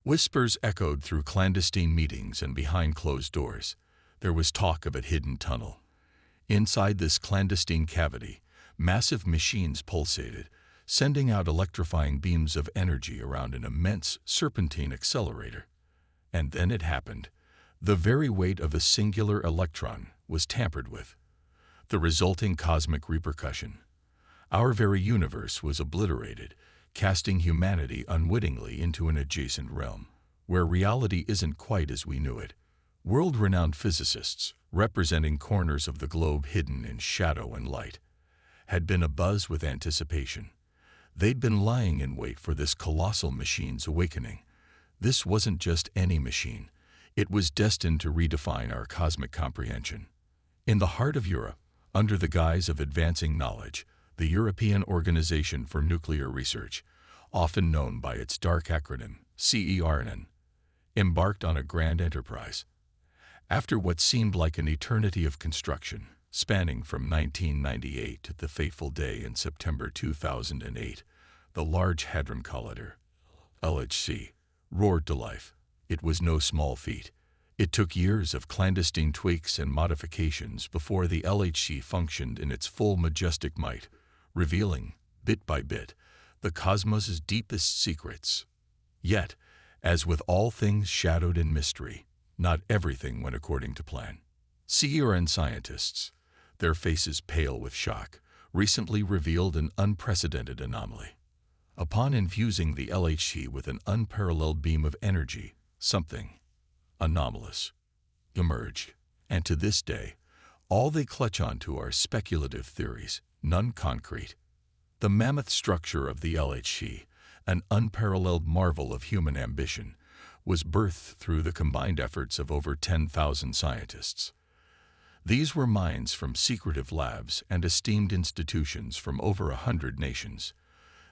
Whispers echoed through clandestine meetings and behind closed doors. There was talk of a hidden tunnel. Inside this clandestine cavity, massive machines pulsated, sending out electrifying beams of energy around an immense serpentine accelerator. And then it happened. The very weight of a singular electron was tampered with. The resulting cosmic repercussion. Our very universe was obliterated, casting humanity unwittingly into an adjacent realm, where reality isn't quite as we knew it. World-renowned physicists, representing corners of the globe hidden in shadow and light, had been abuzz with anticipation. They'd been lying in wait for this colossal machine's awakening. This wasn't just any machine. It was destined to redefine our cosmic comprehension. In the heart of Europe, under the guise of advancing knowledge, the European Organization for Nuclear Research, often known by its dark acronym, CERN, embarked on a grand enterprise. After what seemed like an eternity of construction, spanning from 1998 to the fateful day in September 2008, the Large Hadron Collider, LHC, roared to life. It was no small feat. It took years of clandestine tweaks and modifications before the LHC functioned in its full majestic might, revealing, bit by bit, the cosmos's deepest secrets. Yet, as with all things shadowed in mystery, not everything went according to plan. CERN scientists, their faces pale with shock, recently revealed an unprecedented anomaly. Upon infusing the LHC with an unparalleled beam of energy, something anomalous emerged. And to this day, all they clutch onto are speculative theories, none concrete. The mammoth structure of the LHC, an unparalleled marvel of human ambition, was birthed through the combined efforts of over 10,000 scientists. These were minds from secretive labs and esteemed institutions from over 100 nations.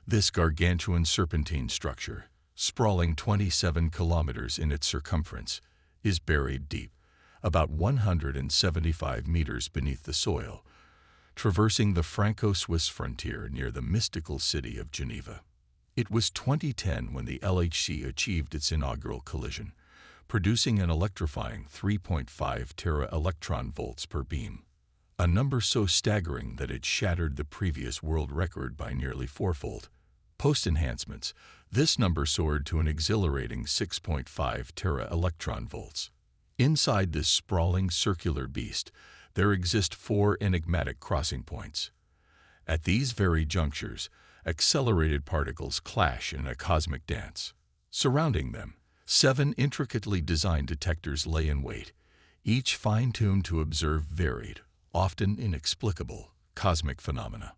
This gargantuan serpentine structure, sprawling 27 kilometers in its circumference, is buried deep, about 175 meters beneath the soil, traversing the Franco-Swiss frontier near the mystical city of Geneva. It was 2010 when the LHC achieved its inaugural collision, producing an electrifying 3.5 tera-electron volts per beam, a number so staggering that it shattered the previous world record by nearly fourfold. Post-enhancements, this number soared to an exhilarating 6.5 tera-electron volts. Inside this sprawling circular beast, there exist 4 enigmatic crossing points. At these very junctures, accelerated particles clash in a cosmic dance. Surrounding them, 7 intricately designed detectors lay in wait, each fine-tuned to observe varied, often inexplicable, cosmic phenomena.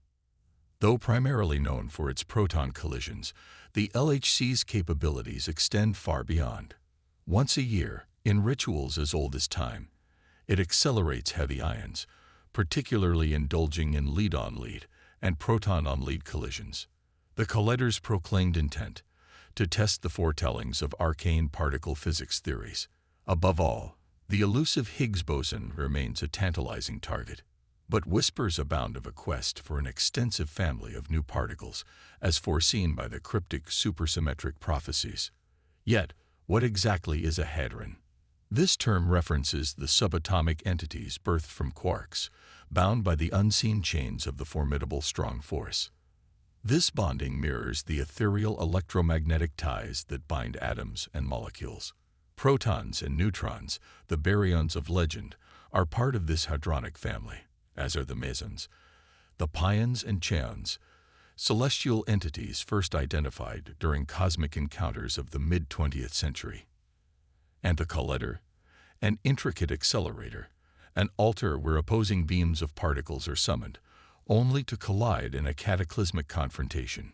Though primarily known for its proton collisions, the LHC's capabilities extend far beyond. Once a year, in rituals as old as time, it accelerates heavy ions, particularly indulging in lead-on-lead and proton-on-lead collisions. The collider's proclaimed intent: to test the foretellings of arcane particle physics theories. Above all, the elusive Higgs boson remains a tantalizing target. But whispers abound of a quest for an extensive family of new particles, as foreseen by the cryptic supersymmetric prophecies. Yet, what exactly is a hadron? This term references the subatomic entities birthed from quarks, bound by the unseen chains of the formidable strong force. This bonding mirrors the ethereal electromagnetic ties that bind atoms and molecules. Protons and neutrons, the baryons of legend, are part of this hadronic family, as are the mesons, the pions and chaons, celestial entities first identified during cosmic encounters of the mid-20th century. And the collider, an intricate accelerator, an altar where opposing beams of particles are summoned, only to collide in a cataclysmic confrontation.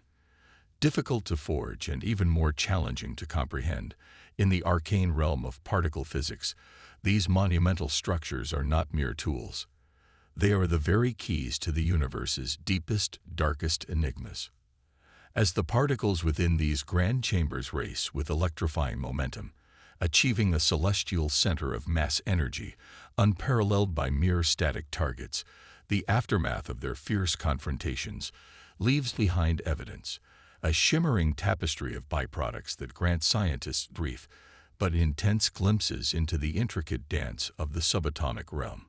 Difficult to forge and even more challenging to comprehend, in the arcane realm of particle physics, these monumental structures are not mere tools. They are the very keys to the universe's deepest, darkest enigmas. As the particles within these grand chambers race with electrifying momentum, achieving a celestial center of mass energy unparalleled by mere static targets, the aftermath of their fierce confrontations leaves behind evidence, a shimmering tapestry of byproducts that grant scientists brief but intense glimpses into the intricate dance of the subatomic realm.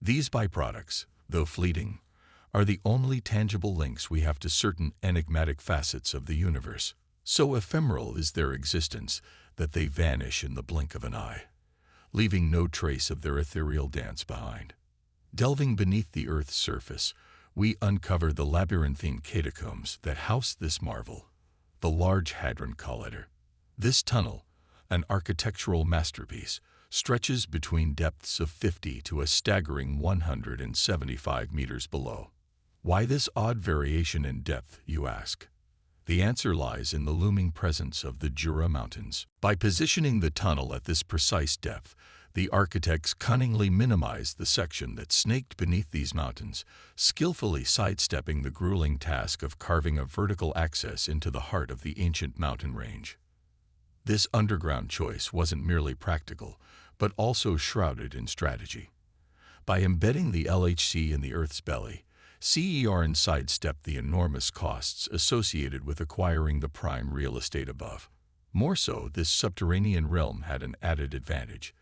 These byproducts, though fleeting, are the only tangible links we have to certain enigmatic facets of the universe. So ephemeral is their existence that they vanish in the blink of an eye, leaving no trace of their ethereal dance behind. Delving beneath the Earth's surface, we uncover the labyrinthine catacombs that house this marvel, the Large Hadron Collider. This tunnel, an architectural masterpiece, stretches between depths of 50 to a staggering 175 meters below. Why this odd variation in depth, you ask? The answer lies in the looming presence of the Jura Mountains. By positioning the tunnel at this precise depth, the architects cunningly minimized the section that snaked beneath these mountains, skillfully sidestepping the grueling task of carving a vertical access into the heart of the ancient mountain range. This underground choice wasn't merely practical, but also shrouded in strategy. By embedding the LHC in the Earth's belly, CERN sidestepped the enormous costs associated with acquiring the prime real estate above. More so, this subterranean realm had an added advantage.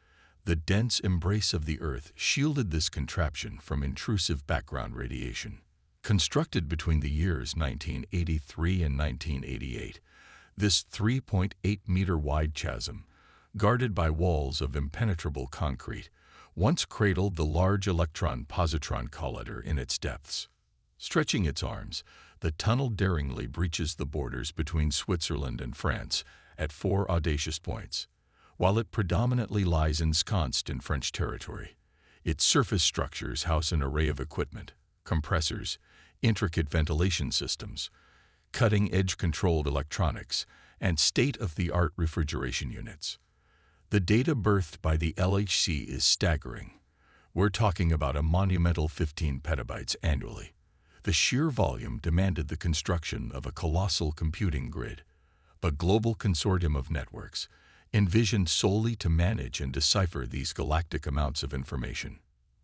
The dense embrace of the Earth shielded this contraption from intrusive background radiation. Constructed between the years 1983 and 1988, this 3.8-meter-wide chasm, guarded by walls of impenetrable concrete, once cradled the Large Electron-Positron Collider in its depths. Stretching its arms, the tunnel daringly breaches the borders between Switzerland and France at 4 audacious points. While it predominantly lies ensconced in French territory, its surface structures house an array of equipment, compressors, intricate ventilation systems, cutting-edge controlled electronics, and state-of-the-art refrigeration units. The data birthed by the LHC is staggering. We're talking about a monumental 15 petabytes annually. The sheer volume demanded the construction of a colossal computing grid, a global consortium of networks, envisioned solely to manage and decipher these galactic amounts of information.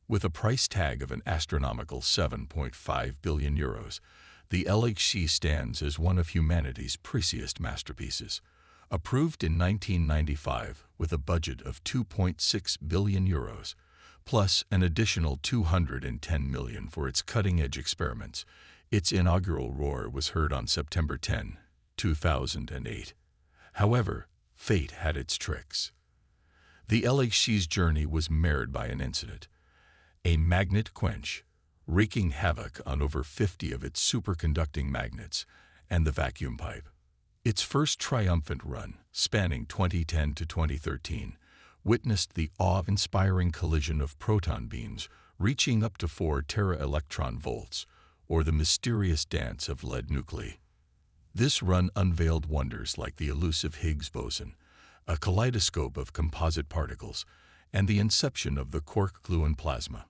With a price tag of an astronomical 7.5 billion euros, the LHC stands as one of humanity's precious masterpieces. Approved in 1995 with a budget of 2.6 billion euros, plus an additional 210 million for its cutting-edge experiments, its inaugural roar was heard on September 10, 2008. However, fate had its tricks. The LHC's journey was marred by an incident, a magnet quench, wreaking havoc on over 50 of its superconducting magnets and the vacuum pipe. Its first triumphant run, spanning 2010 to 2013, witnessed the awe-inspiring collision of proton beams reaching up to 4 tera-electron volts, or the mysterious dance of lead nuclei. This run unveiled wonders like the elusive Higgs boson, a kaleidoscope of composite particles, and the inception of the quark-gluon plasma.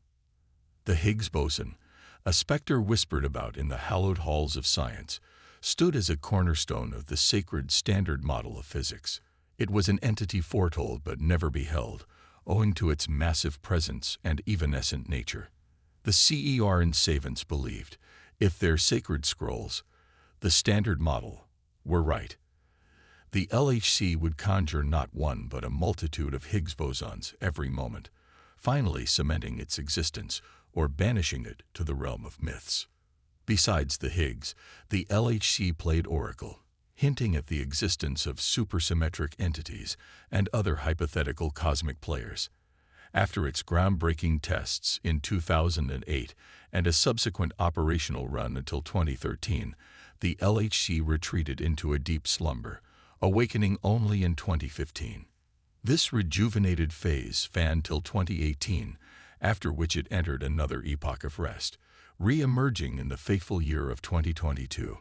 The Higgs boson, a specter whispered about in the hallowed halls of science, stood as a cornerstone of the sacred Standard Model of physics. It was an entity foretold but never beheld, owing to its massive presence and evanescent nature. The CERN savants believed, if their sacred scrolls, the Standard Model, were right, the LHC would conjure not one but a multitude of Higgs bosons every moment, finally cementing its existence or banishing it to the realm of myths. Besides the Higgs, the LHC played oracle, hinting at the existence of supersymmetric entities and other hypothetical cosmic players. After its groundbreaking tests in 2008 and a subsequent operational run until 2013, the LHC retreated into a deep slumber, awakening only in 2015. This rejuvenated phase fanned till 2018, after which it entered another epoch of rest, re-emerging in the fateful year of 2022.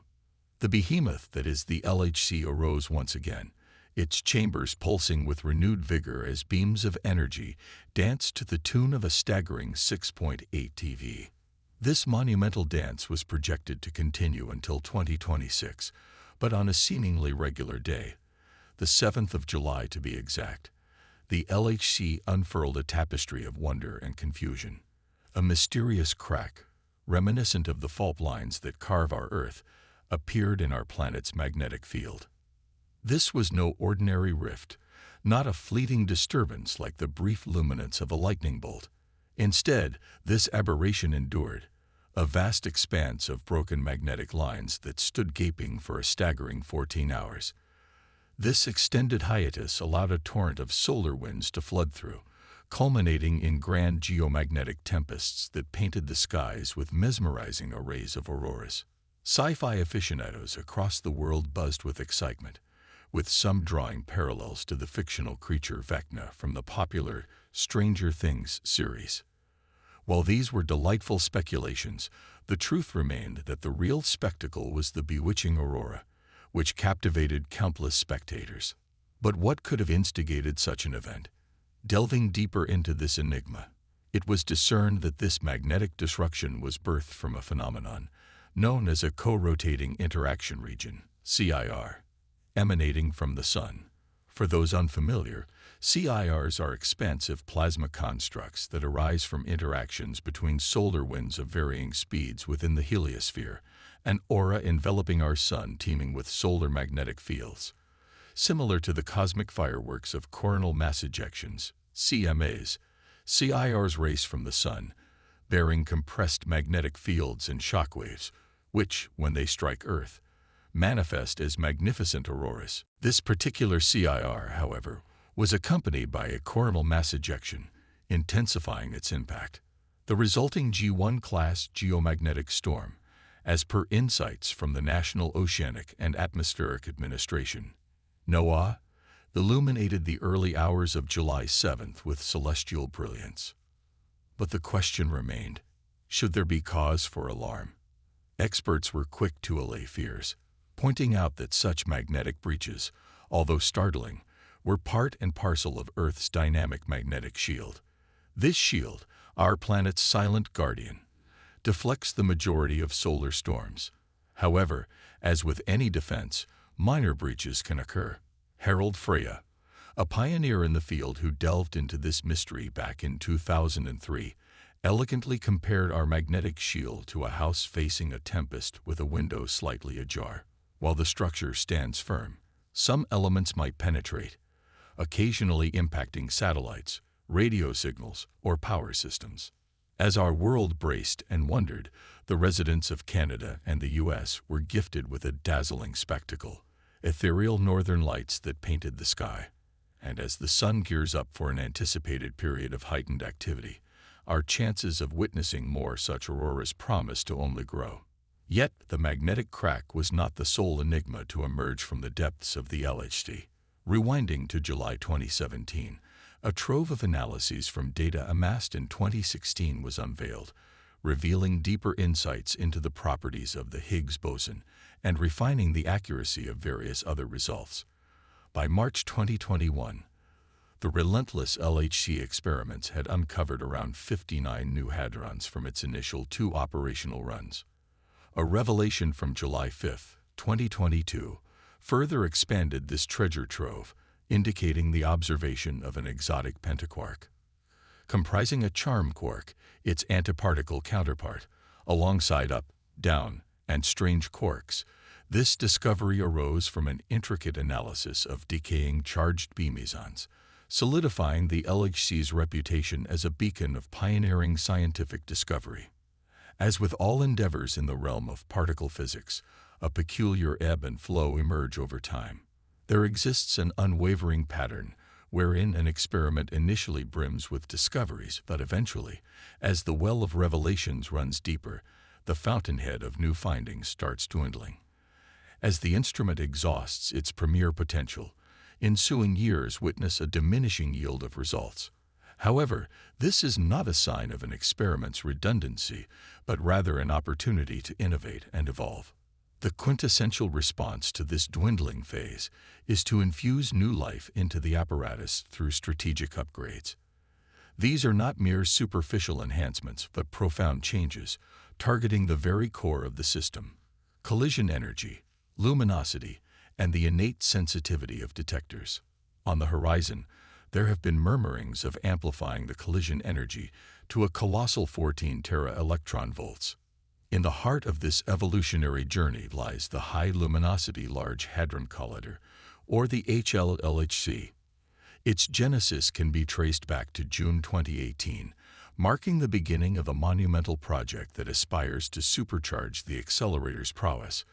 The behemoth that is the LHC arose once again, its chambers pulsing with renewed vigor as beams of energy danced to the tune of a staggering 6.8 TV. This monumental dance was projected to continue until 2026, but on a seemingly regular day, the 7th of July to be exact, the LHC unfurled a tapestry of wonder and confusion. A mysterious crack, reminiscent of the fault lines that carve our Earth, appeared in our planet's magnetic field. This was no ordinary rift, not a fleeting disturbance like the brief luminance of a lightning bolt. Instead, this aberration endured, a vast expanse of broken magnetic lines that stood gaping for a staggering 14 hours. This extended hiatus allowed a torrent of solar winds to flood through, culminating in grand geomagnetic tempests that painted the skies with mesmerizing arrays of auroras. Sci-fi aficionados across the world buzzed with excitement, with some drawing parallels to the fictional creature Vecna from the popular Stranger Things series. While these were delightful speculations, the truth remained that the real spectacle was the bewitching aurora, which captivated countless spectators. But what could have instigated such an event? Delving deeper into this enigma, it was discerned that this magnetic disruption was birthed from a phenomenon known as a co-rotating interaction region, CIR, emanating from the Sun. For those unfamiliar, CIRs are expansive plasma constructs that arise from interactions between solar winds of varying speeds within the heliosphere, an aura enveloping our Sun teeming with solar magnetic fields. Similar to the cosmic fireworks of coronal mass ejections, CMAs, CIRs race from the Sun, bearing compressed magnetic fields and shockwaves, which, when they strike Earth, manifest as magnificent auroras. This particular CIR, however, was accompanied by a coronal mass ejection, intensifying its impact. The resulting G1 class geomagnetic storm, as per insights from the National Oceanic and Atmospheric Administration, NOAA, illuminated the early hours of July 7th with celestial brilliance. But the question remained, should there be cause for alarm? Experts were quick to allay fears, pointing out that such magnetic breaches, although startling, were part and parcel of Earth's dynamic magnetic shield. This shield, our planet's silent guardian, deflects the majority of solar storms. However, as with any defense, minor breaches can occur. Harold Freya, a pioneer in the field who delved into this mystery back in 2003, elegantly compared our magnetic shield to a house facing a tempest with a window slightly ajar. While the structure stands firm, some elements might penetrate, occasionally impacting satellites, radio signals, or power systems. As our world braced and wondered, the residents of Canada and the U.S. were gifted with a dazzling spectacle, ethereal northern lights that painted the sky. And as the Sun gears up for an anticipated period of heightened activity, our chances of witnessing more such auroras promise to only grow. Yet, the magnetic crack was not the sole enigma to emerge from the depths of the LHC. Rewinding to July 2017, a trove of analyses from data amassed in 2016 was unveiled, revealing deeper insights into the properties of the Higgs boson and refining the accuracy of various other results. By March 2021, the relentless LHC experiments had uncovered around 59 new hadrons from its initial 2 operational runs. A revelation from July 5, 2022, further expanded this treasure trove, indicating the observation of an exotic pentaquark. Comprising a charm quark, its antiparticle counterpart, alongside up, down, and strange quarks, this discovery arose from an intricate analysis of decaying charged B mesons, solidifying the LHC's reputation as a beacon of pioneering scientific discovery. As with all endeavors in the realm of particle physics, a peculiar ebb and flow emerge over time. There exists an unwavering pattern wherein an experiment initially brims with discoveries, but eventually, as the well of revelations runs deeper, the fountainhead of new findings starts dwindling. As the instrument exhausts its premier potential, ensuing years witness a diminishing yield of results. However, this is not a sign of an experiment's redundancy, but rather an opportunity to innovate and evolve. The quintessential response to this dwindling phase is to infuse new life into the apparatus through strategic upgrades. These are not mere superficial enhancements, but profound changes, targeting the very core of the system: collision energy, luminosity, and the innate sensitivity of detectors. On the horizon, there have been murmurings of amplifying the collision energy to a colossal 14 tera electron volts. In the heart of this evolutionary journey lies the High Luminosity Large Hadron Collider, or the HLLHC. Its genesis can be traced back to June 2018, marking the beginning of a monumental project that aspires to supercharge the accelerator's prowess,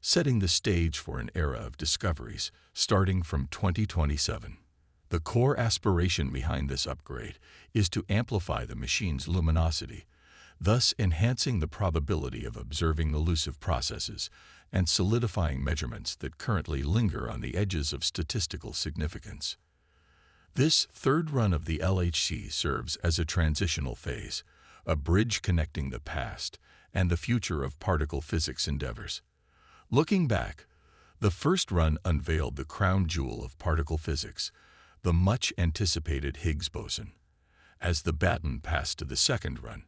setting the stage for an era of discoveries starting from 2027. The core aspiration behind this upgrade is to amplify the machine's luminosity, thus enhancing the probability of observing elusive processes and solidifying measurements that currently linger on the edges of statistical significance. This third run of the LHC serves as a transitional phase, a bridge connecting the past and the future of particle physics endeavors. Looking back, the first run unveiled the crown jewel of particle physics, the much-anticipated Higgs boson. As the baton passed to the second run,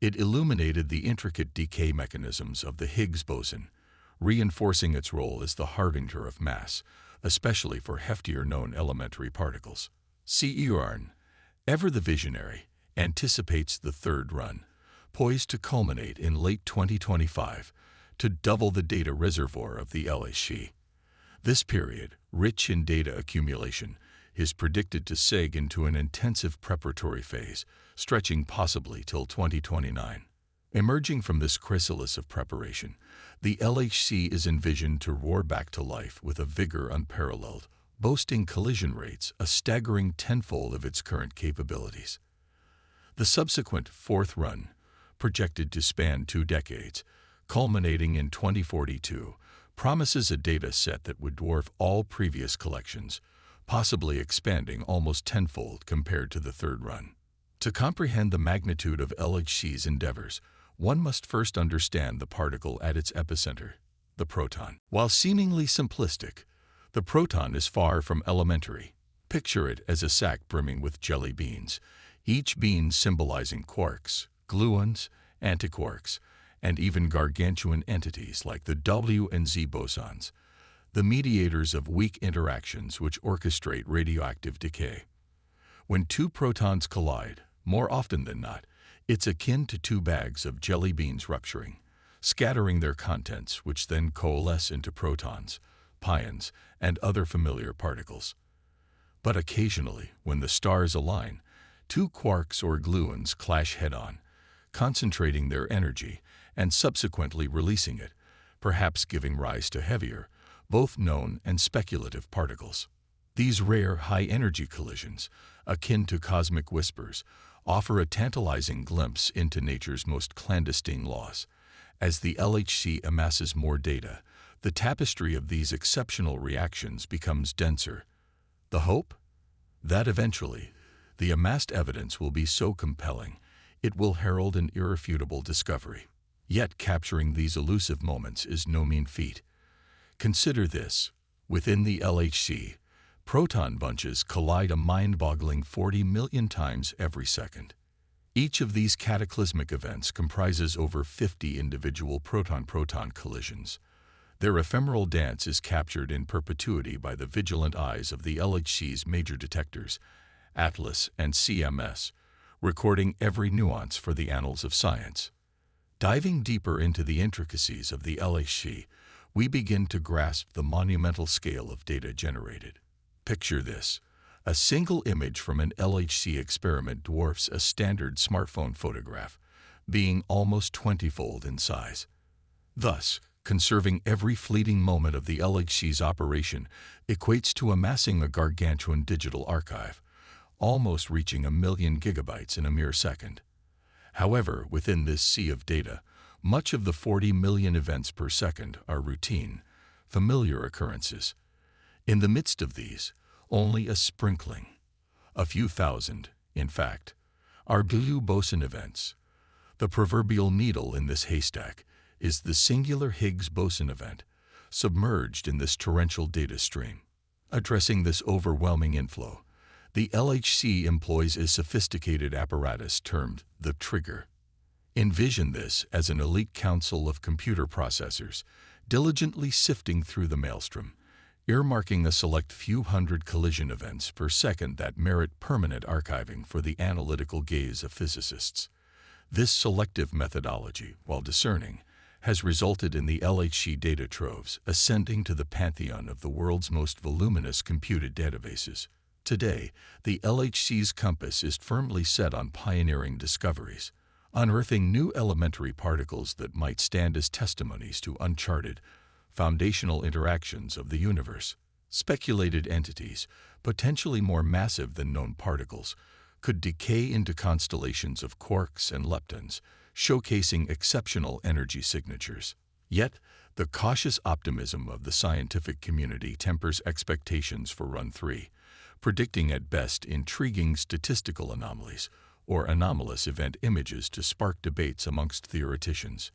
it illuminated the intricate decay mechanisms of the Higgs boson, reinforcing its role as the harbinger of mass, especially for heftier known elementary particles. CERN, ever the visionary, anticipates the third run, poised to culminate in late 2025 to double the data reservoir of the LHC. This period, rich in data accumulation, is predicted to seg into an intensive preparatory phase, stretching possibly till 2029. Emerging from this chrysalis of preparation, the LHC is envisioned to roar back to life with a vigor unparalleled, boasting collision rates a staggering tenfold of its current capabilities. The subsequent fourth run, projected to span 2 decades, culminating in 2042, promises a data set that would dwarf all previous collections, possibly expanding almost tenfold compared to the third run. To comprehend the magnitude of LHC's endeavors, one must first understand the particle at its epicenter, the proton. While seemingly simplistic, the proton is far from elementary. Picture it as a sack brimming with jelly beans, each bean symbolizing quarks, gluons, antiquarks, and even gargantuan entities like the W and Z bosons, the mediators of weak interactions which orchestrate radioactive decay. When two protons collide, more often than not, it's akin to 2 bags of jelly beans rupturing, scattering their contents, which then coalesce into protons, pions, and other familiar particles. But occasionally, when the stars align, 2 quarks or gluons clash head-on, concentrating their energy and subsequently releasing it, perhaps giving rise to heavier, both known and speculative particles. These rare high-energy collisions, akin to cosmic whispers, offer a tantalizing glimpse into nature's most clandestine laws. As the LHC amasses more data, the tapestry of these exceptional reactions becomes denser. The hope? That eventually, the amassed evidence will be so compelling, it will herald an irrefutable discovery. Yet capturing these elusive moments is no mean feat. Consider this: within the LHC, proton bunches collide a mind-boggling 40 million times every second. Each of these cataclysmic events comprises over 50 individual proton-proton collisions. Their ephemeral dance is captured in perpetuity by the vigilant eyes of the LHC's major detectors, ATLAS and CMS, recording every nuance for the annals of science. Diving deeper into the intricacies of the LHC, we begin to grasp the monumental scale of data generated. Picture this: a single image from an LHC experiment dwarfs a standard smartphone photograph, being almost 20-fold in size. Thus, conserving every fleeting moment of the LHC's operation equates to amassing a gargantuan digital archive, almost reaching 1 million gigabytes in a mere second. However, within this sea of data, much of the 40 million events per second are routine, familiar occurrences. In the midst of these, only a sprinkling, a few thousand, in fact, are blue boson events. The proverbial needle in this haystack is the singular Higgs boson event, submerged in this torrential data stream. Addressing this overwhelming inflow, the LHC employs a sophisticated apparatus termed the trigger. Envision this as an elite council of computer processors, diligently sifting through the maelstrom, earmarking a select few hundred collision events per second that merit permanent archiving for the analytical gaze of physicists. This selective methodology, while discerning, has resulted in the LHC data troves ascending to the pantheon of the world's most voluminous computed databases. Today, the LHC's compass is firmly set on pioneering discoveries, unearthing new elementary particles that might stand as testimonies to uncharted, foundational interactions of the universe. Speculated entities, potentially more massive than known particles, could decay into constellations of quarks and leptons, showcasing exceptional energy signatures. Yet, the cautious optimism of the scientific community tempers expectations for Run 3, predicting at best intriguing statistical anomalies or anomalous event images to spark debates amongst theoreticians.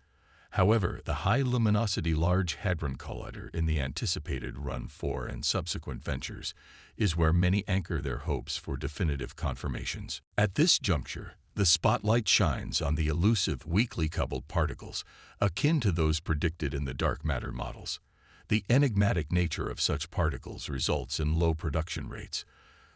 However, the high-luminosity Large Hadron Collider in the anticipated Run 4 and subsequent ventures is where many anchor their hopes for definitive confirmations. At this juncture, the spotlight shines on the elusive weakly coupled particles, akin to those predicted in the dark matter models. The enigmatic nature of such particles results in low production rates,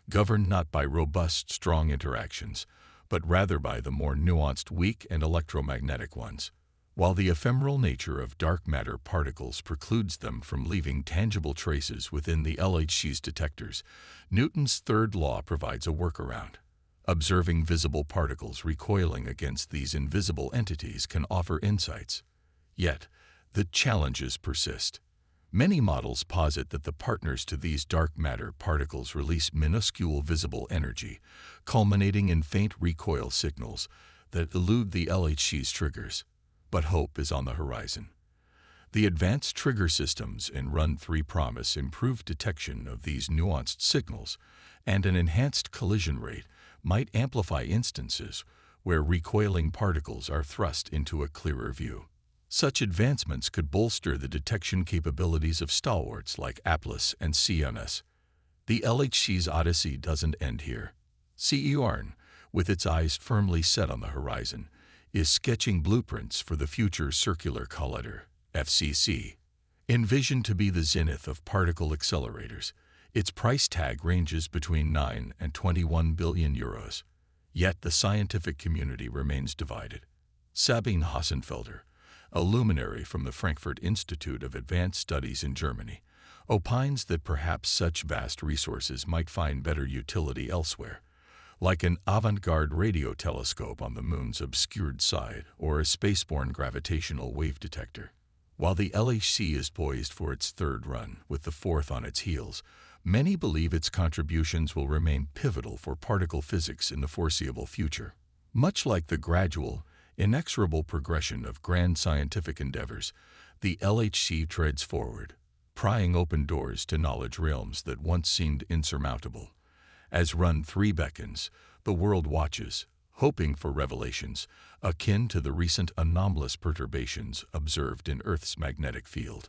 governed not by robust, strong interactions, but rather by the more nuanced weak and electromagnetic ones. While the ephemeral nature of dark matter particles precludes them from leaving tangible traces within the LHC's detectors, Newton's third law provides a workaround. Observing visible particles recoiling against these invisible entities can offer insights. Yet, the challenges persist. Many models posit that the partners to these dark matter particles release minuscule visible energy, culminating in faint recoil signals that elude the LHC's triggers. But hope is on the horizon. The advanced trigger systems in Run 3 promise improved detection of these nuanced signals, and an enhanced collision rate might amplify instances where recoiling particles are thrust into a clearer view. Such advancements could bolster the detection capabilities of stalwarts like APLIS and CMS. The LHC's odyssey doesn't end here. CERN, with its eyes firmly set on the horizon, is sketching blueprints for the future Circular Collider, FCC. Envisioned to be the zenith of particle accelerators, its price tag ranges between 9 and 21 billion euros. Yet the scientific community remains divided. Sabine Hassenfelder, a luminary from the Frankfurt Institute of Advanced Studies in Germany, opines that perhaps such vast resources might find better utility elsewhere, like an avant-garde radio telescope on the moon's obscured side or a spaceborne gravitational wave detector. While the LHC is poised for its third run, with the fourth on its heels, many believe its contributions will remain pivotal for particle physics in the foreseeable future. Much like the gradual, inexorable progression of grand scientific endeavors, the LHC treads forward, prying open doors to knowledge realms that once seemed insurmountable. As Run 3 beckons, the world watches, hoping for revelations akin to the recent anomalous perturbations observed in Earth's magnetic field.